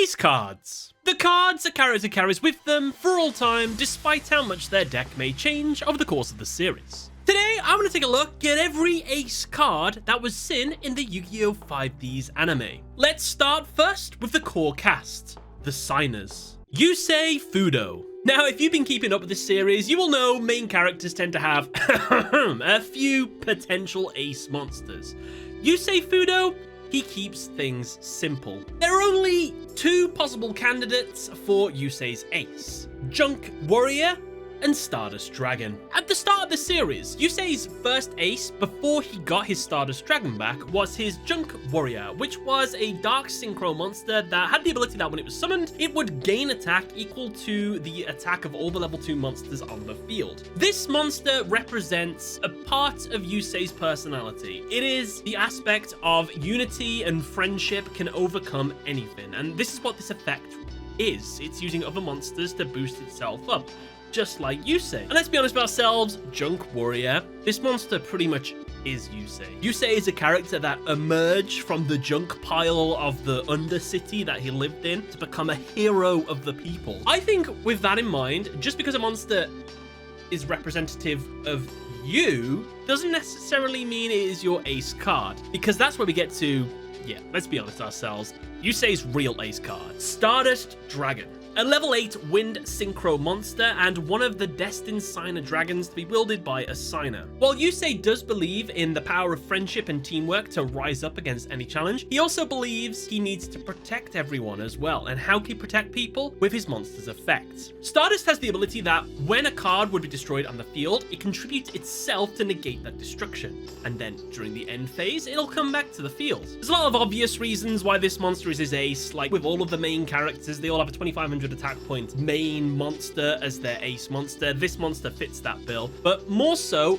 Ace cards. The cards a character carries with them for all time, despite how much their deck may change over the course of the series. Today, I'm going to take a look at every Ace card that was seen in the Yu-Gi-Oh! 5D's anime. Let's start first with the core cast, the signers. Yusei Fudo. Now, if you've been keeping up with this series, you will know main characters tend to have a few potential Ace monsters. Yusei Fudo, he keeps things simple. There are only two possible candidates for Yusei's Ace: Junk Warrior and Stardust Dragon. At the start of the series, Yusei's first Ace before he got his Stardust Dragon back was his Junk Warrior, which was a dark synchro monster that had the ability that when it was summoned, it would gain attack equal to the attack of all the level 2 monsters on the field. This monster represents a part of Yusei's personality. It is the aspect of unity and friendship can overcome anything, and this is what this effect is. It's using other monsters to boost itself up, just like Yusei. And let's be honest with ourselves, Junk Warrior, this monster pretty much is Yusei. Yusei is a character that emerged from the junk pile of the Undercity that he lived in to become a hero of the people. I think with that in mind, just because a monster is representative of you doesn't necessarily mean it is your Ace card, because that's where we get to, yeah, let's be honest ourselves, Yusei's real Ace card, Stardust Dragon. A level 8 wind synchro monster and one of the destined signer dragons to be wielded by a signer. While Yusei does believe in the power of friendship and teamwork to rise up against any challenge, he also believes he needs to protect everyone as well. And how can he protect people? With his monster's effects. Stardust has the ability that when a card would be destroyed on the field, it contributes itself to negate that destruction. And then during the end phase, it'll come back to the field. There's a lot of obvious reasons why this monster is his Ace. Like with all of the main characters, they all have a 2500 attack point main monster as their Ace monster. This monster fits that bill, but more so,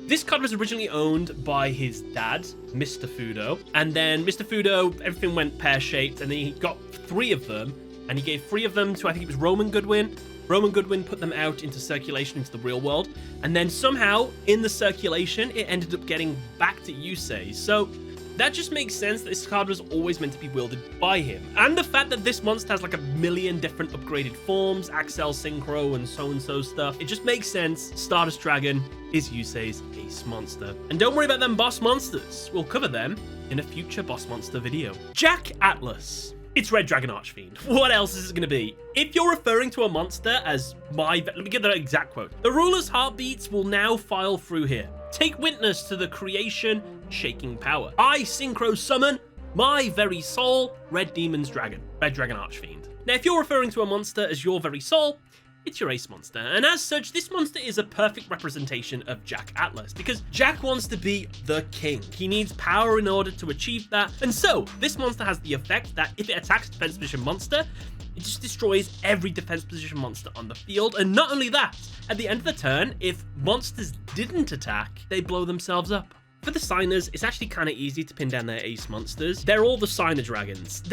this card was originally owned by his dad, Mr. Fudo, and then Mr. Fudo, everything went pear-shaped, and then he got 3 of them, and he gave 3 of them to, I think it was Roman Goodwin. Roman Goodwin put them out into circulation into the real world, and then somehow in the circulation, it ended up getting back to Yusei. So that just makes sense that this card was always meant to be wielded by him. And the fact that this monster has like a million different upgraded forms, Axel Synchro and so stuff, it just makes sense. Stardust Dragon is Yusei's Ace monster. And don't worry about them boss monsters. We'll cover them in a future boss monster video. Jack Atlas. It's Red Dragon Archfiend. What else is it going to be? If you're referring to a monster as let me get the exact quote. The ruler's heartbeats will now file through here. Take witness to the creation shaking power. I synchro summon my very soul, Red Dragon Archfiend. Now, if you're referring to a monster as your very soul, it's your Ace monster. And as such, this monster is a perfect representation of Jack Atlas, because Jack wants to be the king. He needs power in order to achieve that. And so this monster has the effect that if it attacks a defense position monster, it just destroys every defense position monster on the field. And not only that, at the end of the turn, if monsters didn't attack, they blow themselves up. For the signers, it's actually kind of easy to pin down their Ace monsters. They're all the signer dragons.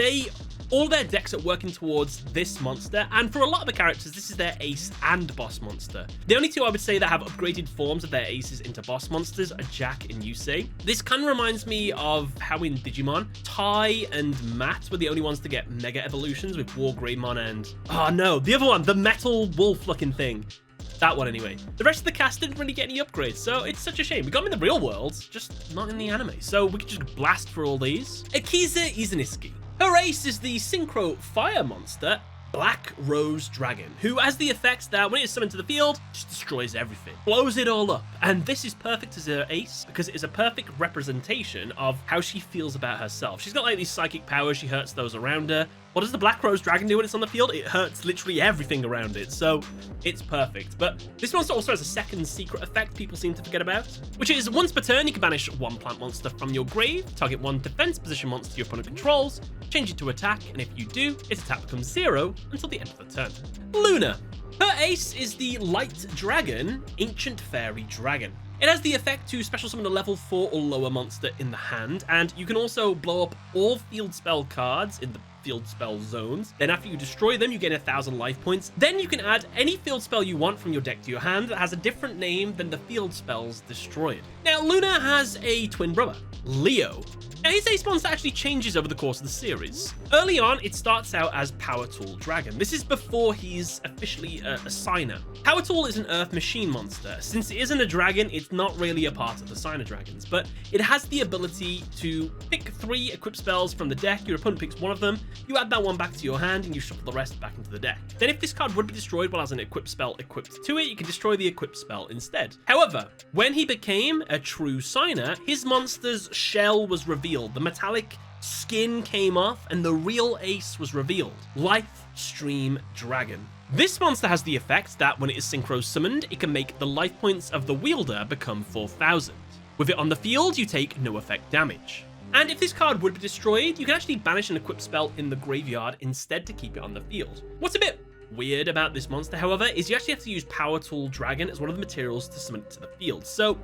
All their decks are working towards this monster, and for a lot of the characters, this is their Ace and boss monster. The only two I would say that have upgraded forms of their Aces into boss monsters are Jack and Yusei. This kind of reminds me of how in Digimon, Tai and Matt were the only ones to get Mega Evolutions with War Greymon and... oh no, the other one, the metal wolf looking thing. That one anyway. The rest of the cast didn't really get any upgrades, so it's such a shame. We got them in the real world, just not in the anime. So we could just blast for all these. Akiza Izuniski. Her Ace is the Synchro Fire monster, Black Rose Dragon, who has the effect that when it is summoned to the field, just destroys everything, blows it all up. And this is perfect as her Ace because it is a perfect representation of how she feels about herself. She's got like these psychic powers, she hurts those around her. What does the Black Rose Dragon do when it's on the field? It hurts literally everything around it, so it's perfect. But this monster also has a second secret effect people seem to forget about, which is once per turn, you can banish 1 plant monster from your grave, target 1 defense position monster your opponent controls, change it to attack, and if you do, its attack becomes 0 until the end of the turn. Luna. Her Ace is the Light Dragon, Ancient Fairy Dragon. It has the effect to special summon a level 4 or lower monster in the hand, and you can also blow up all field spell cards in the field spell zones. Then after you destroy them, you gain 1,000 life points. Then you can add any field spell you want from your deck to your hand that has a different name than the field spells destroyed. Now, Luna has a twin brother, Leo. Now, his ace monster actually changes over the course of the series. Early on, it starts out as Power Tool Dragon. This is before he's officially a signer. Power Tool is an Earth Machine monster. Since it isn't a dragon, it's not really a part of the signer dragons, but it has the ability to pick 3 equip spells from the deck. Your opponent picks one of them, you add that one back to your hand, and you shuffle the rest back into the deck. Then if this card would be destroyed while has an equip spell equipped to it, you can destroy the equip spell instead. However, when he became a true signer, his monster's shell was revealed. The metallic skin came off and the real ace was revealed. Life Stream Dragon. This monster has the effect that when it is synchro summoned, it can make the life points of the wielder become 4,000. With it on the field, you take no effect damage. And if this card would be destroyed, you can actually banish an equipped spell in the graveyard instead to keep it on the field. What's a bit weird about this monster, however, is you actually have to use Power Tool Dragon as one of the materials to summon it to the field. So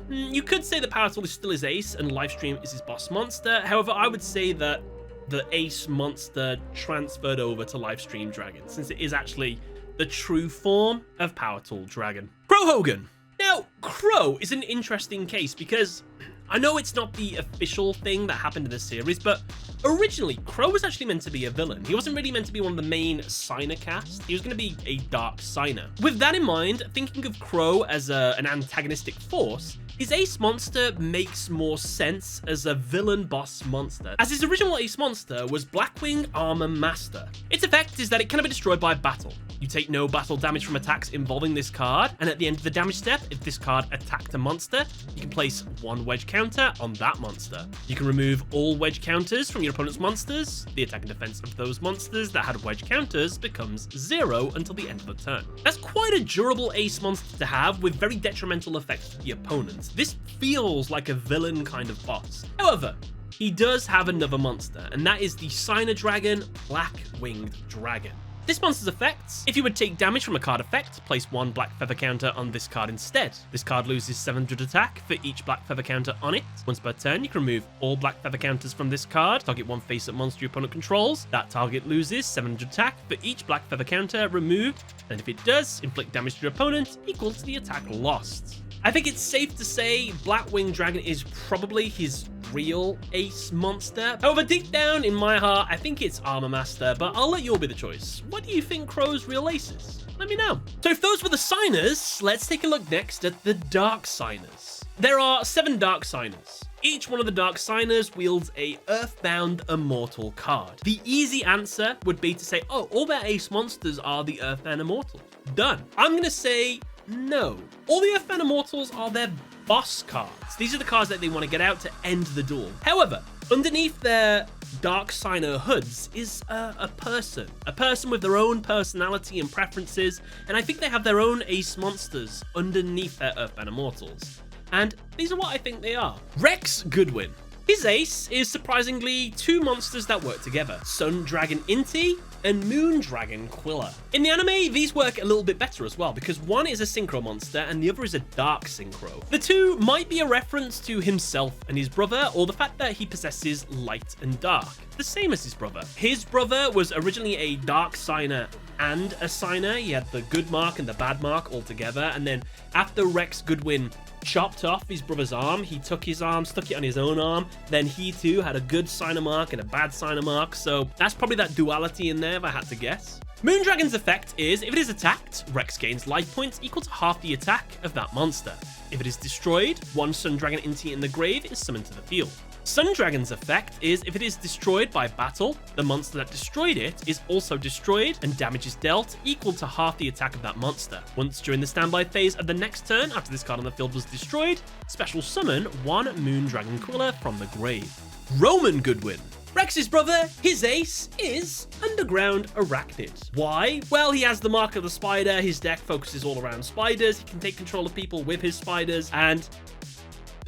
you could say that Power Tool is still his ace and Lifestream is his boss monster. However, I would say that the ace monster transferred over to Lifestream Dragon, since it is actually the true form of Power Tool Dragon. Crow Hogan. Now, Crow is an interesting case because I know it's not the official thing that happened in the series, but originally, Crow was actually meant to be a villain. He wasn't really meant to be one of the main signer cast. He was going to be a dark signer. With that in mind, thinking of Crow as an antagonistic force, his ace monster makes more sense as a villain boss monster, as his original ace monster was Blackwing Armor Master. Its effect is that it cannot be destroyed by battle. You take no battle damage from attacks involving this card, and at the end of the damage step, if this card attacked a monster, you can place 1 wedge counter on that monster. You can remove all wedge counters from your opponent's monsters. The attack and defense of those monsters that had wedge counters becomes 0 until the end of the turn. That's quite a durable ace monster to have with very detrimental effects to the opponent. This feels like a villain kind of boss. However, he does have another monster, and that is the Signer Dragon, Black Winged Dragon. This monster's effects: if you would take damage from a card effect, place 1 black feather counter on this card instead. This card loses 700 attack for each black feather counter on it. Once per turn, you can remove all black feather counters from this card. Target 1 face-up monster your opponent controls. That target loses 700 attack for each black feather counter removed, and if it does, inflict damage to your opponent equal to the attack lost. I think it's safe to say Black Winged Dragon is probably his real ace monster. However, deep down in my heart, I think it's Armor Master, but I'll let you all be the choice. What do you think Crow's real ace is? Let me know. So if those were the signers, let's take a look next at the dark signers. There are 7 dark signers. Each one of the dark signers wields a Earthbound Immortal card. The easy answer would be to say, oh, all their ace monsters are the Earthbound Immortal. Done. I'm gonna say no. All the Earthbound Immortals are their boss cards. These are the cards that they want to get out to end the duel. However, underneath their dark signer hoods is a person with their own personality and preferences, and I think they have their own ace monsters underneath their Earthbound Immortals. And these are what I think they are. Rex Goodwin. His ace is surprisingly 2 monsters that work together: Sun Dragon Inti and Moon Dragon Quilla. In the anime, these work a little bit better as well, because one is a synchro monster and the other is a dark synchro. The two might be a reference to himself and his brother, or the fact that he possesses light and dark, the same as his brother. His brother was originally a dark signer and a signer. He had the good mark and the bad mark all together, and then after Rex Goodwin chopped off his brother's arm, he took his arm, stuck it on his own arm, then he too had a good signer mark and a bad signer mark, so that's probably that duality in there if I had to guess. Moondragon's effect is, if it is attacked, Rex gains life points equal to half the attack of that monster. If it is destroyed, 1 Sun Dragon Inti in the grave is summoned to the field. Sun Dragon's effect is, if it is destroyed by battle, the monster that destroyed it is also destroyed, and damage is dealt equal to half the attack of that monster. Once during the standby phase of the next turn, after this card on the field was destroyed, special summon 1 Moon Dragon Quilla from the grave. Roman Goodwin. Rex's brother, his ace, is Underground Arachnid. Why? Well, he has the mark of the spider, his deck focuses all around spiders, he can take control of people with his spiders, and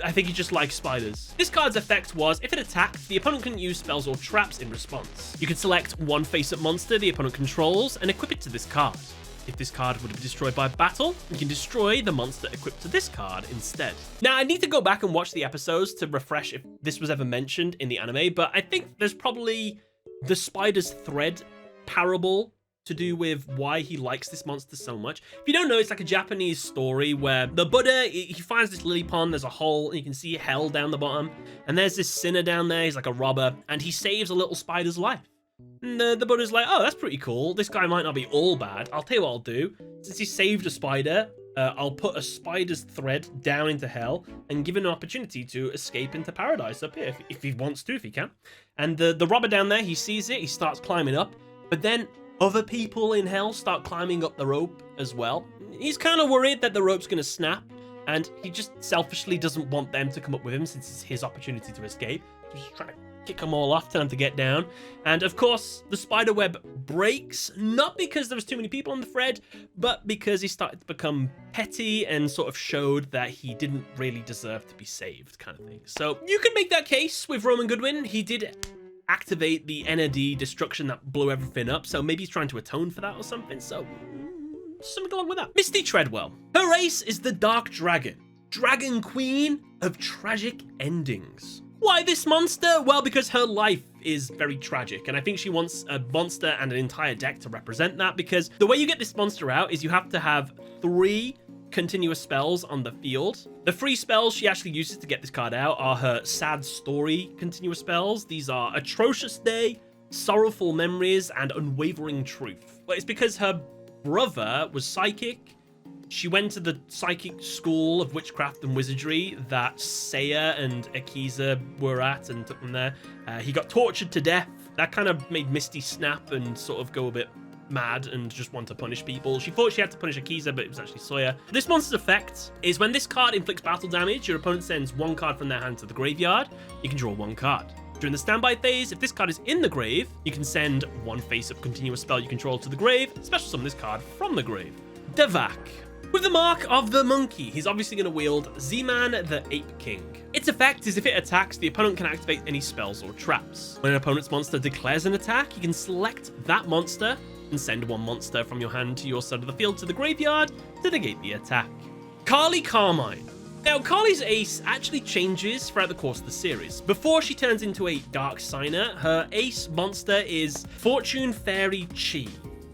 I think he just likes spiders. This card's effect was, if it attacked, the opponent couldn't use spells or traps in response. You can select 1 face-up monster the opponent controls and equip it to this card. If this card would be destroyed by battle, you can destroy the monster equipped to this card instead. Now, I need to go back and watch the episodes to refresh if this was ever mentioned in the anime, but I think there's probably the spider's thread parable to do with why he likes this monster so much. If you don't know, it's like a Japanese story where the Buddha, he finds this lily pond, there's a hole, and you can see hell down the bottom, and there's this sinner down there, he's like a robber, and he saves a little spider's life. And the Buddha's like, oh, that's pretty cool. This guy might not be all bad. I'll tell you what I'll do. Since he saved a spider, I'll put a spider's thread down into hell and give him an opportunity to escape into paradise up here, if he wants to, if he can. And the robber down there, he sees it, he starts climbing up, but then other people in hell start climbing up the rope as well. He's kind of worried that the rope's going to snap, and he just selfishly doesn't want them to come up with him since it's his opportunity to escape. He's just trying to kick them all off, tell them to get down. And of course, the spider web breaks, not because there was too many people on the thread, but because he started to become petty and sort of showed that he didn't really deserve to be saved, kind of thing. So you could make that case with Roman Goodwin. He did activate the NRD destruction that blew everything up, so maybe he's trying to atone for that or something, so something along with that. Misty Treadwell. Her ace is the Dark Dragon, Dragon Queen of tragic endings. Why this monster? Well, because her life is very tragic, and I think she wants a monster and an entire deck to represent that, because the way you get this monster out is you have to have 3 continuous spells on the field. The 3 spells she actually uses to get this card out are her Sad Story continuous spells. These are Atrocious Day, Sorrowful Memories, and Unwavering Truth. Well, it's because her brother was psychic. She went to the psychic school of witchcraft and wizardry that Seiya and Akiza were at and took them there. He got tortured to death. That kind of made Misty snap and sort of go a bit mad and just want to punish people. She thought she had to punish Akiza, but it was actually Seiya. This monster's effect is when this card inflicts battle damage, your opponent sends 1 card from their hand to the graveyard. You can draw 1 card. During the standby phase, if this card is in the grave, you can send 1 face-up continuous spell you control to the grave, special summon this card from the grave. Devak. With the mark of the monkey, he's obviously going to wield Z-Man the Ape King. Its effect is if it attacks, the opponent can activate any spells or traps. When an opponent's monster declares an attack, you can select that monster and send 1 monster from your hand to your side of the field to the graveyard to negate the attack. Carly Carmine. Now, Carly's ace actually changes throughout the course of the series. Before she turns into a Dark Signer, her ace monster is Fortune Fairy Chi.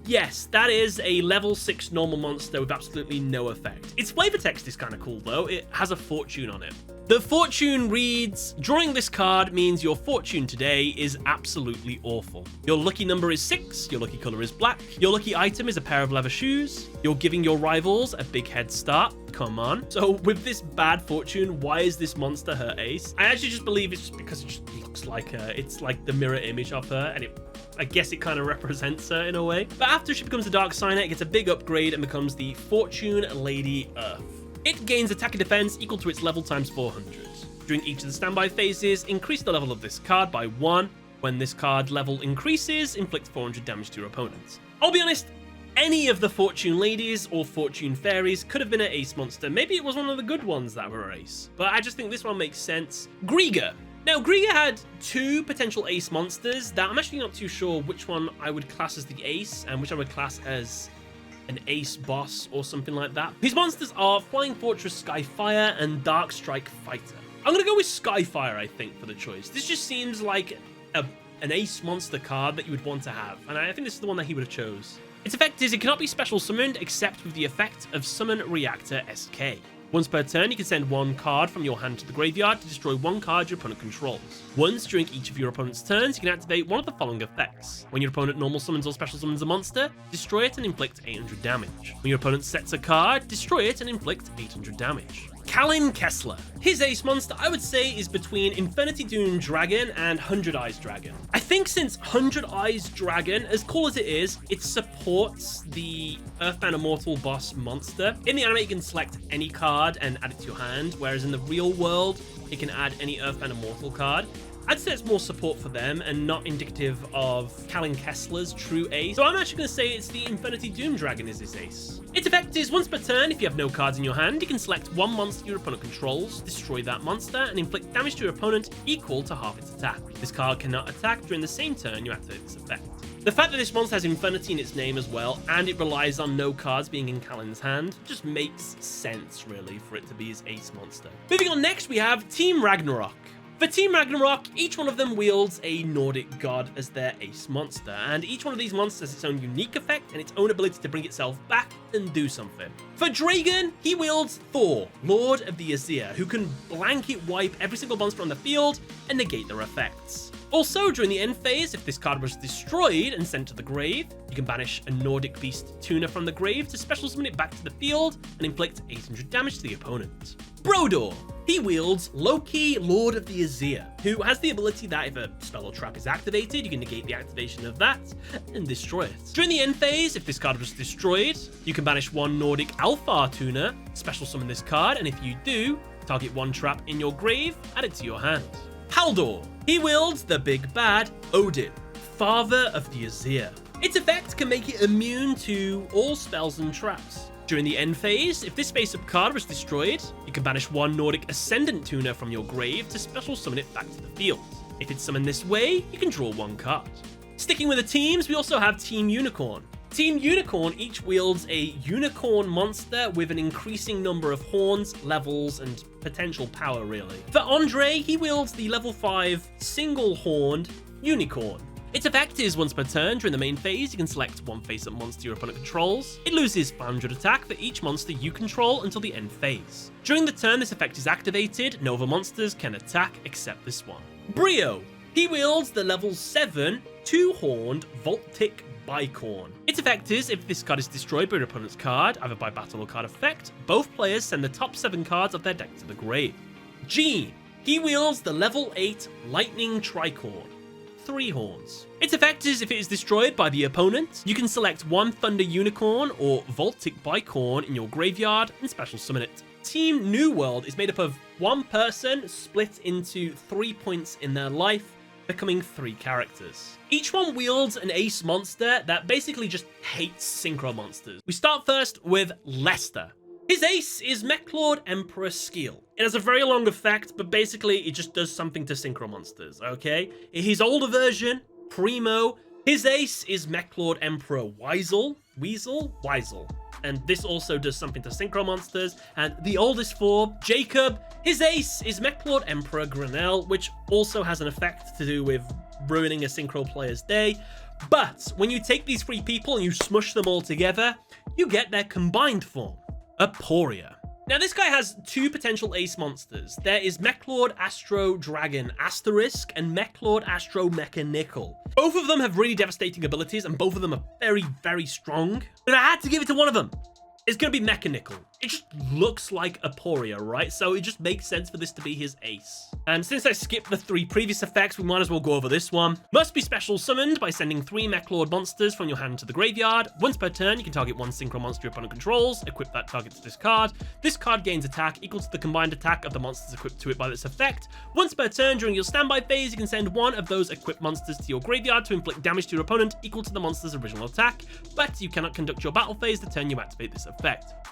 Yes, that is a level 6 normal monster with absolutely no effect. Its flavor text is kind of cool though. It has a fortune on it. The fortune reads, drawing this card means your fortune today is absolutely awful. Your lucky number is 6, your lucky color is black, your lucky item is a pair of leather shoes, you're giving your rivals a big head start. Come on. So with this bad fortune, why is this monster her ace? I actually just believe it's just because it just looks like her. It's like the mirror image of her, and I guess it kind of represents her in a way. But after she becomes a Dark Signer, it gets a big upgrade and becomes the Fortune Lady Earth. It gains attack and defense equal to its level times 400. During each of the standby phases, increase the level of this card by 1. When this card level increases, inflict 400 damage to your opponents. I'll be honest, any of the Fortune Ladies or Fortune Fairies could have been an ace monster. Maybe it was one of the good ones that were ace. But I just think this one makes sense. Griga. Now, Griga had 2 potential ace monsters that I'm actually not too sure which one I would class as the ace and which I would class as an ace boss or something like that. His monsters are Flying Fortress Skyfire and Dark Strike Fighter. I'm going to go with Skyfire, I think, for the choice. This just seems like an ace monster card that you would want to have, and I think this is the one that he would have chose. Its effect is it cannot be special summoned except with the effect of Summon Reactor SK. Once per turn, you can send 1 card from your hand to the graveyard to destroy 1 card your opponent controls. Once during each of your opponent's turns, you can activate one of the following effects. When your opponent normal summons or special summons a monster, destroy it and inflict 800 damage. When your opponent sets a card, destroy it and inflict 800 damage. Callens Kessler. His ace monster, I would say, is between Infinity Doom Dragon and 100 Eyes Dragon. I think since 100 Eyes Dragon, as cool as it is, it supports the Earthbound Immortal boss monster. In the anime, you can select any card and add it to your hand, whereas in the real world, you can add any Earthbound Immortal card. I'd say it's more support for them and not indicative of Callens Kessler's true ace. So I'm actually going to say it's the Infinity Doom Dragon is his ace. Its effect is once per turn, if you have no cards in your hand, you can select 1 monster your opponent controls, destroy that monster, and inflict damage to your opponent equal to half its attack. This card cannot attack during the same turn you activate this effect. The fact that this monster has Infinity in its name as well, and it relies on no cards being in Callens' hand, just makes sense, really, for it to be his ace monster. Moving on next, we have Team Ragnarok. For Team Ragnarok, each one of them wields a Nordic god as their ace monster, and each one of these monsters has its own unique effect and its own ability to bring itself back and do something. For Dragon, he wields Thor, Lord of the Aesir, who can blanket wipe every single monster on the field and negate their effects. Also, during the end phase, if this card was destroyed and sent to the grave, you can banish a Nordic Beast Tuner from the grave to special summon it back to the field and inflict 800 damage to the opponent. Brodor. He wields Loki, Lord of the Aesir, who has the ability that if a spell or trap is activated, you can negate the activation of that and destroy it. During the end phase, if this card was destroyed, you can banish one Nordic Alfar Tuner, special summon this card, and if you do, target one trap in your grave, add it to your hand. Haldor. He wields the big bad Odin, Father of the Aesir. Its effect can make it immune to all spells and traps. During the end phase, if this face-up card was destroyed, you can banish one Nordic Ascendant Tuner from your grave to special summon it back to the field. If it's summoned this way, you can draw one card. Sticking with the teams, we also have Team Unicorn. Team Unicorn each wields a unicorn monster with an increasing number of horns, levels, and potential power, really. For Andre, he wields the level 5 single-horned unicorn. Its effect is once per turn during the main phase, you can select one face-up monster your opponent controls. It loses 500 attack for each monster you control until the end phase. During the turn this effect is activated, no other monsters can attack except this one. Brio. He wields the level 7 two-horned Voltic Bicorn. Its effect is, if this card is destroyed by your opponent's card, either by battle or card effect, both players send the top 7 cards of their deck to the grave. Gene. He wields the level 8 Lightning Tricorn. 3 horns. Its effect is, if it is destroyed by the opponent, you can select one Thunder Unicorn or Voltic Bicorn in your graveyard and special summon it. Team New World is made up of one person split into 3 points in their life, becoming 3 characters. Each one wields an ace monster that basically just hates synchro monsters. We start first with Lester. His ace is Mechlord Emperor Skill. It has a very long effect, but basically it just does something to synchro monsters, okay? In his older version, Primo, his ace is Mechlord Emperor Weasel. And this also does something to synchro monsters. And the oldest form, Jacob, his ace is Mechlord Emperor Grenell, which also has an effect to do with ruining a synchro player's day. But when you take these 3 people and you smush them all together, you get their combined form. Aporia. Now this guy has 2 potential ace monsters. There is Mechlord Astro Dragon Asterisk and Mechlord Astro Mecha Nickel. Both of them have really devastating abilities and both of them are very, very strong. But I had to give it to one of them. It's going to be Mecha Nickel. It just looks like Aporia, right? So it just makes sense for this to be his ace. And since I skipped the 3 previous effects, we might as well go over this one. Must be special summoned by sending 3 Mechlord monsters from your hand to the graveyard. Once per turn, you can target one synchro monster your opponent controls, equip that target to this card. This card gains attack equal to the combined attack of the monsters equipped to it by this effect. Once per turn, during your standby phase, you can send one of those equipped monsters to your graveyard to inflict damage to your opponent equal to the monster's original attack, but you cannot conduct your battle phase the turn you activate this effect.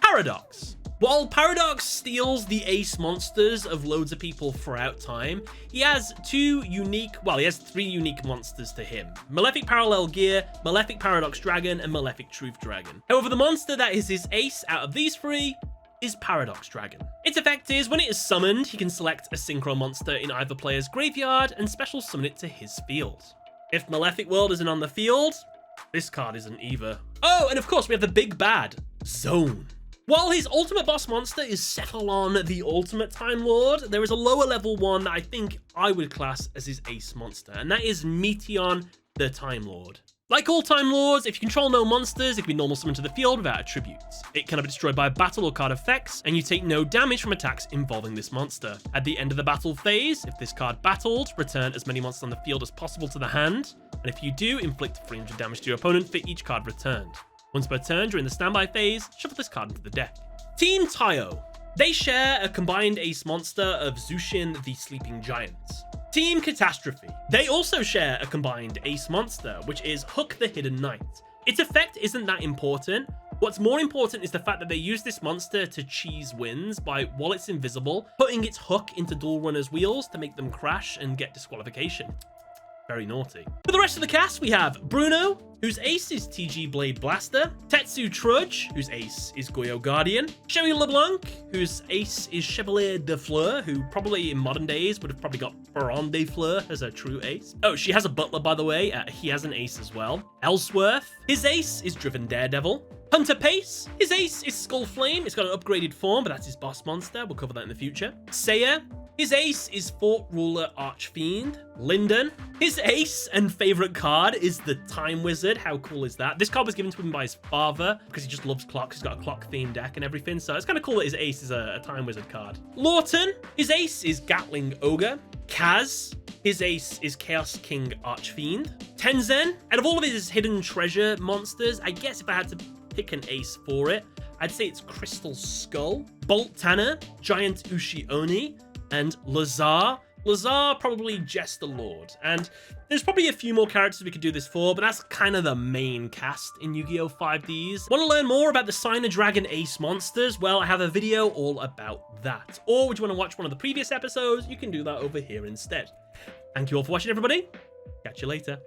Paradox. While Paradox steals the ace monsters of loads of people throughout time, he has 3 unique monsters to him. Malefic Parallel Gear, Malefic Paradox Dragon, and Malefic Truth Dragon. However, the monster that is his ace out of these 3 is Paradox Dragon. Its effect is, when it is summoned, he can select a synchro monster in either player's graveyard and special summon it to his field. If Malefic World isn't on the field, this card isn't either. Oh, and of course we have the big bad, Zone. While his ultimate boss monster is Cephalon, the Ultimate Time Lord, there is a lower level one that I think I would class as his ace monster, and that is Meteon, the Time Lord. Like all Time Lords, if you control no monsters, it can be normal summoned to the field without attributes. It cannot be destroyed by battle or card effects, and you take no damage from attacks involving this monster. At the end of the battle phase, if this card battled, return as many monsters on the field as possible to the hand, and if you do, inflict 300 damage to your opponent for each card returned. Once per turn during the standby phase, shuffle this card into the deck. Team Taio. They share a combined ace monster of Zushin the Sleeping Giant. Team Catastrophe. They also share a combined ace monster, which is Hook the Hidden Knight. Its effect isn't that important. What's more important is the fact that they use this monster to cheese wins by, while it's invisible, putting its hook into Duel Runner's wheels to make them crash and get disqualification. Very naughty. For the rest of the cast, we have Bruno, whose ace is TG Blade Blaster, Tetsu Trudge, whose ace is Goyo Guardian, Sherry LeBlanc, whose ace is Chevalier de Fleur, who probably in modern days would have probably got Baron de Fleur as a true ace. Oh, she has a butler, by the way. He has an ace as well. Ellsworth, his ace is Driven Daredevil. Hunter Pace, his ace is Skull Flame. It's got an upgraded form, but that's his boss monster. We'll cover that in the future. Seiya, his ace is Fort Ruler Archfiend. Lyndon, his ace and favorite card is the Time Wizard. How cool is that? This card was given to him by his father because he just loves clocks. He's got a clock themed deck and everything, so it's kind of cool that his ace is a Time Wizard card. Lawton, his ace is Gatling Ogre. Kaz, his ace is Chaos King Archfiend. Tenzen, out of all of his hidden treasure monsters, I guess if I had to pick an ace for it, I'd say it's Crystal Skull. Bolt Tanner, Giant Ushi-Oni, and Lazar. Lazar, probably Jester Lord. And there's probably a few more characters we could do this for, but that's kind of the main cast in Yu-Gi-Oh! 5Ds. Want to learn more about the Signer Dragon Ace monsters? Well, I have a video all about that. Or would you want to watch one of the previous episodes? You can do that over here instead. Thank you all for watching, everybody. Catch you later.